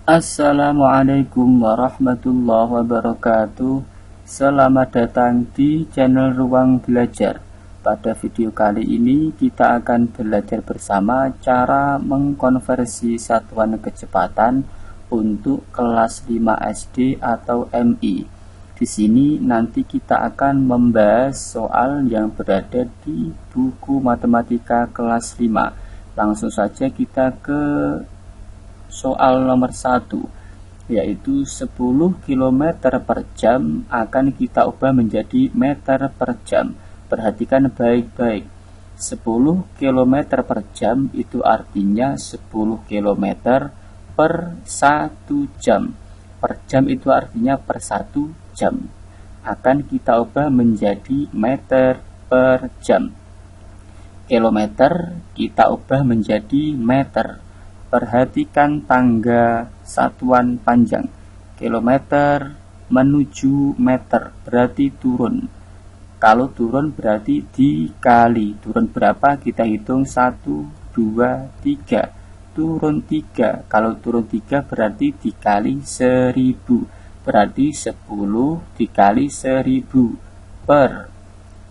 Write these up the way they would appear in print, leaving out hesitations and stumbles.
Assalamualaikum warahmatullahi wabarakatuh. Selamat datang di channel Ruang Belajar. Pada video kali ini kita akan belajar bersama cara mengkonversi satuan kecepatan untuk kelas 5 SD atau MI. Di sini nanti kita akan membahas soal yang berada di buku matematika kelas 5. Langsung saja kita ke soal nomor 1, yaitu 10 km per jam akan kita ubah menjadi meter per jam. Perhatikan baik-baik. 10 km per jam itu artinya 10 km per 1 jam. Per jam itu artinya per 1 jam. Akan kita ubah menjadi meter per jam. Kilometer kita ubah menjadi meter. Perhatikan tangga satuan panjang. Kilometer menuju meter berarti turun. Kalau turun berarti dikali. Turun berapa? Kita hitung 1, 2, 3. Turun 3. Kalau turun 3 berarti dikali 1000. Berarti 10 dikali 1000 per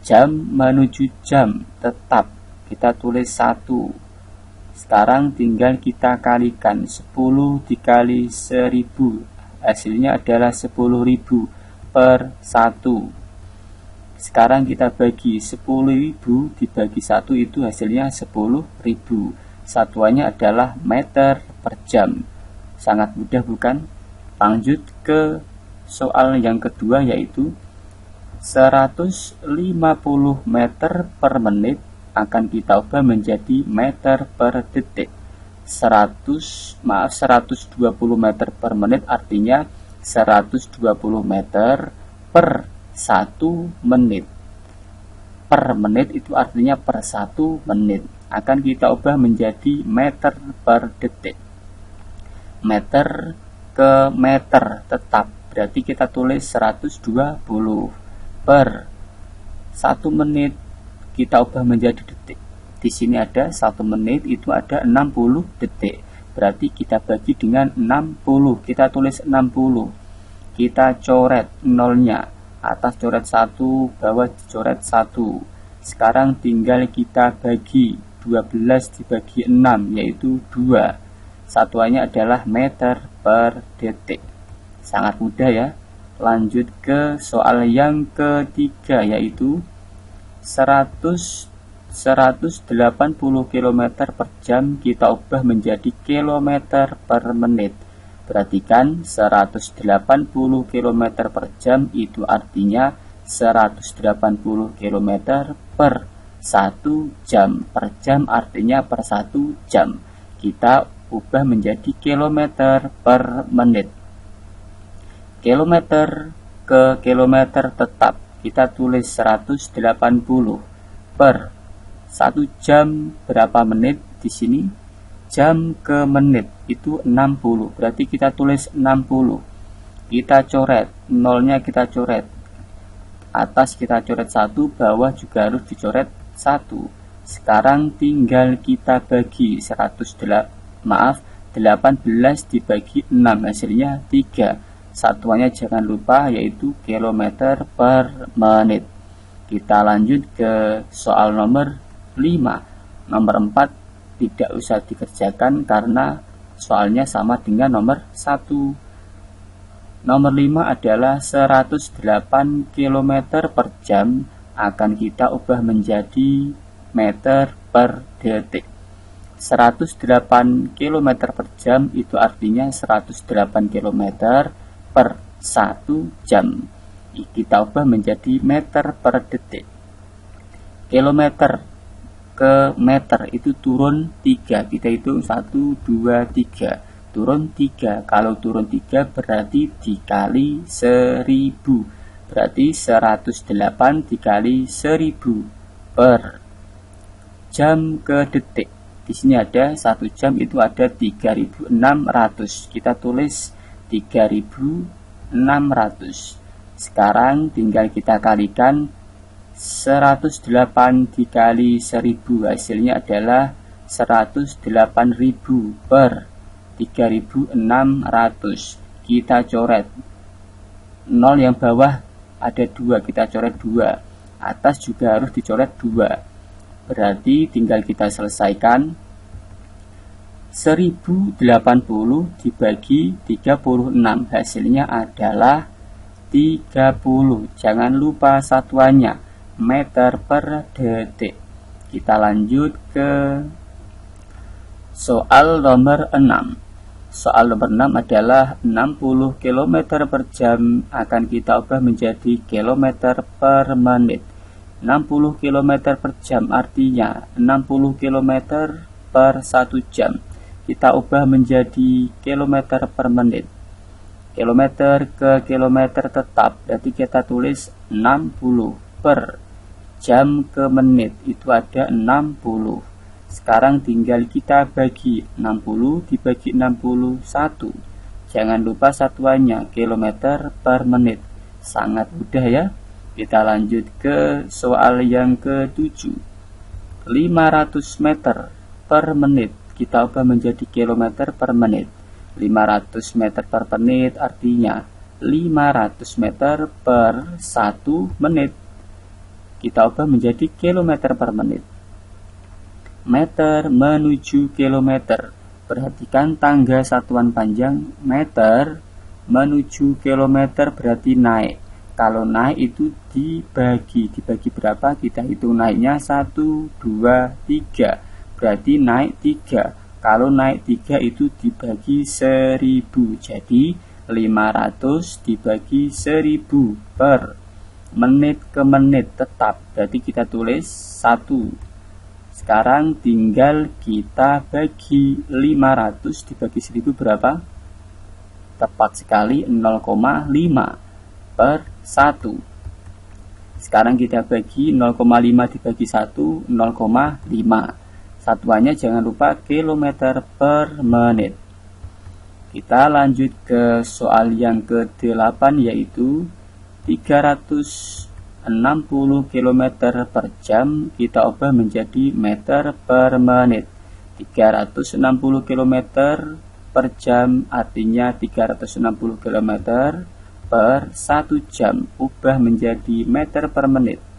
jam menuju jam. Tetap kita tulis 1. Sekarang tinggal kita kalikan 10 dikali 1000. Hasilnya adalah 10.000 per 1. Sekarang kita bagi 10.000 dibagi 1 itu hasilnya 10.000. Satuannya adalah meter per jam. Sangat mudah bukan? Lanjut ke soal yang kedua, yaitu 150 meter per menit akan kita ubah menjadi meter per detik. 120 meter per menit artinya 120 meter per 1 menit. Per menit itu artinya per 1 menit. Akan kita ubah menjadi meter per detik. Meter ke meter tetap. Berarti kita tulis 120 per 1 menit kita ubah menjadi detik. Di sini ada 1 menit itu ada 60 detik. Berarti kita bagi dengan 60. Kita tulis 60. Kita coret nolnya. Atas coret 1, bawah dicoret 1. Sekarang tinggal kita bagi 12 dibagi 6 yaitu 2. Satuannya adalah meter per detik. Sangat mudah ya. Lanjut ke soal yang ketiga, yaitu 180 km per jam kita ubah menjadi kilometer per menit. Perhatikan 180 km per jam itu artinya 180 km per 1 jam. Per jam artinya per 1 jam. Kita ubah menjadi kilometer per menit. Kilometer ke kilometer tetap. Kita tulis 180 per 1 jam berapa menit di sini? Jam ke menit itu 60. Berarti kita tulis 60. Kita coret, nolnya kita coret. Atas kita coret 1, bawah juga harus dicoret 1. Sekarang tinggal kita bagi 18 dibagi 6 hasilnya 3. Satuannya jangan lupa yaitu kilometer per menit. Kita lanjut ke soal nomor 5. Nomor 4 tidak usah dikerjakan karena soalnya sama dengan nomor 1. Nomor 5 adalah 108 km per jam akan kita ubah menjadi meter per detik. 108 km per jam itu artinya 108 km per 1 jam. Kita ubah menjadi meter per detik. Kilometer ke meter itu turun 3. Kita hitung 1, 2, 3. Turun 3. Kalau turun 3 berarti dikali 1000. Berarti 108 dikali 1000 per jam ke detik. Di sini ada 1 jam itu ada 3600. Kita tulis 3600. Sekarang tinggal kita kalikan 108 dikali 1000 hasilnya adalah 108.000 per 3600. Kita coret 0 yang bawah ada 2, kita coret 2. Atas juga harus dicoret 2. Berarti tinggal kita selesaikan. 1080 dibagi 36, hasilnya adalah 30. Jangan lupa satuannya meter per detik. Kita lanjut ke soal nomor 6. Soal nomor 6 adalah 60 km per jam akan kita ubah menjadi kilometer per menit. 60 km per jam artinya 60 km per 1 jam. Kita ubah menjadi kilometer per menit. Kilometer ke kilometer tetap, berarti kita tulis 60 per jam ke menit, itu ada 60. Sekarang tinggal kita bagi 60 dibagi 61. Jangan lupa satuannya kilometer per menit. Sangat mudah ya. Kita lanjut ke soal yang ke-7. 500 meter per menit kita ubah menjadi kilometer per menit. 500 meter per menit artinya 500 meter per 1 menit. Kita ubah menjadi kilometer per menit. Meter menuju kilometer. Perhatikan tangga satuan panjang. Meter menuju kilometer berarti naik. Kalau naik itu dibagi berapa? Kita hitung naiknya 1, 2, 3. Berarti naik 3. Kalau naik 3 itu dibagi 1000. Jadi 500 dibagi 1000 per menit ke menit tetap. Berarti kita tulis 1. Sekarang tinggal kita bagi 500 dibagi 1000 berapa? Tepat sekali 0,5 per 1. Sekarang kita bagi 0,5 dibagi 1, 0,5. Satuannya jangan lupa kilometer per menit. Kita lanjut ke soal yang ke-8 yaitu 360 km per jam kita ubah menjadi meter per menit. 360 km per jam artinya 360 km per 1 jam. Ubah menjadi meter per menit.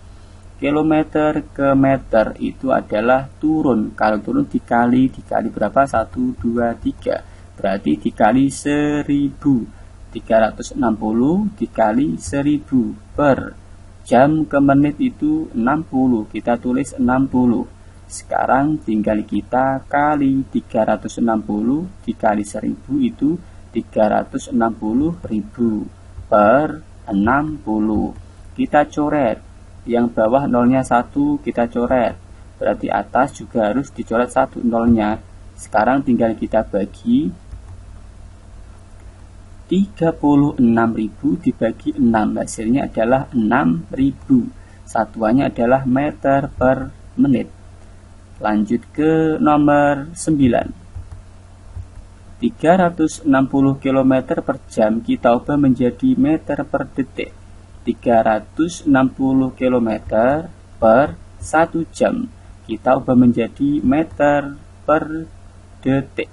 Kilometer ke meter itu adalah turun. Kalau turun dikali berapa? 1, 2, 3. Berarti dikali 1000. 360 dikali 1000 per jam ke menit itu 60. Kita tulis 60. Sekarang tinggal kita kali 360 dikali 1000 itu 360.000 per 60. Kita coret. Yang bawah nolnya 1 kita coret. Berarti atas juga harus dicoret 1 nolnya. Sekarang tinggal kita bagi 36.000 dibagi 6, hasilnya adalah 6.000. Satuannya adalah meter per menit. Lanjut ke nomor 9. 360 km per jam kita ubah menjadi meter per detik. 360 km per 1 jam kita ubah menjadi meter per detik.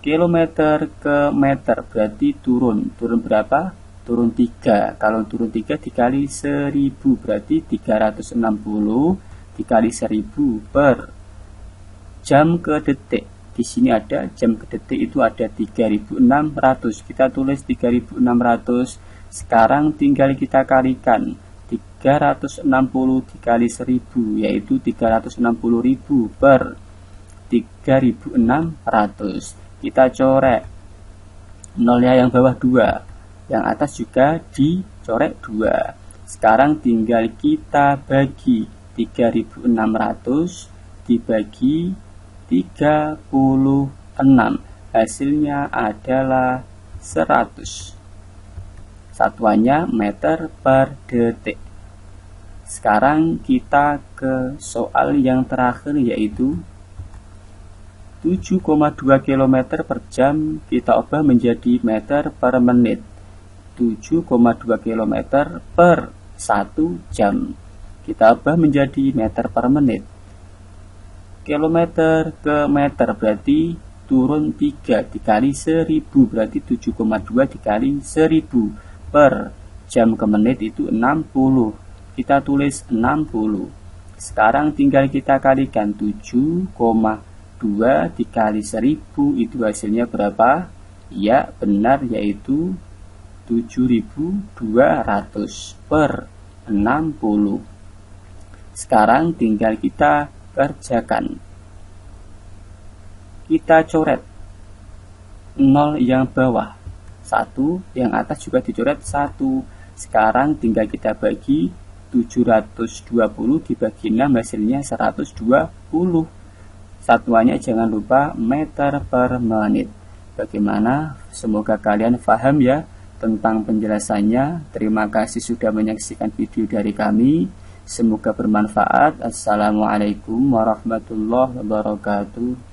Kilometer ke meter berarti turun berapa? Turun 3. Kalau turun 3 dikali 1000 berarti 360 dikali 1000 per jam ke detik. Di sini ada jam ke detik itu ada 3600. Kita tulis 3600. Sekarang tinggal kita kalikan 360 dikali 1000 yaitu 360.000 per 3600. Kita coret nolnya yang bawah 2, yang atas juga dicoret 2. Sekarang tinggal kita bagi 3600 dibagi 36, hasilnya adalah 100. Satuannya meter per detik. Sekarang kita ke soal yang terakhir yaitu 7,2 km per jam kita ubah menjadi meter per menit. 7,2 km per 1 jam kita ubah menjadi meter per menit. Kilometer ke meter berarti turun 3 dikali 1000 berarti 7,2 dikali 1000 per jam ke menit itu 60. Kita tulis 60. Sekarang tinggal kita kalikan 7,2 dikali 1000 itu hasilnya berapa? Ya benar, yaitu 7200 per 60. Sekarang tinggal kita kerjakan. Kita coret 0 yang bawah 1, yang atas juga dicoret 1. Sekarang tinggal kita bagi 720 dibagi 6 hasilnya 120. Satuannya jangan lupa meter per menit. Bagaimana? Semoga kalian paham ya tentang penjelasannya. Terima kasih sudah menyaksikan video dari kami. Semoga bermanfaat. Assalamualaikum warahmatullahi wabarakatuh.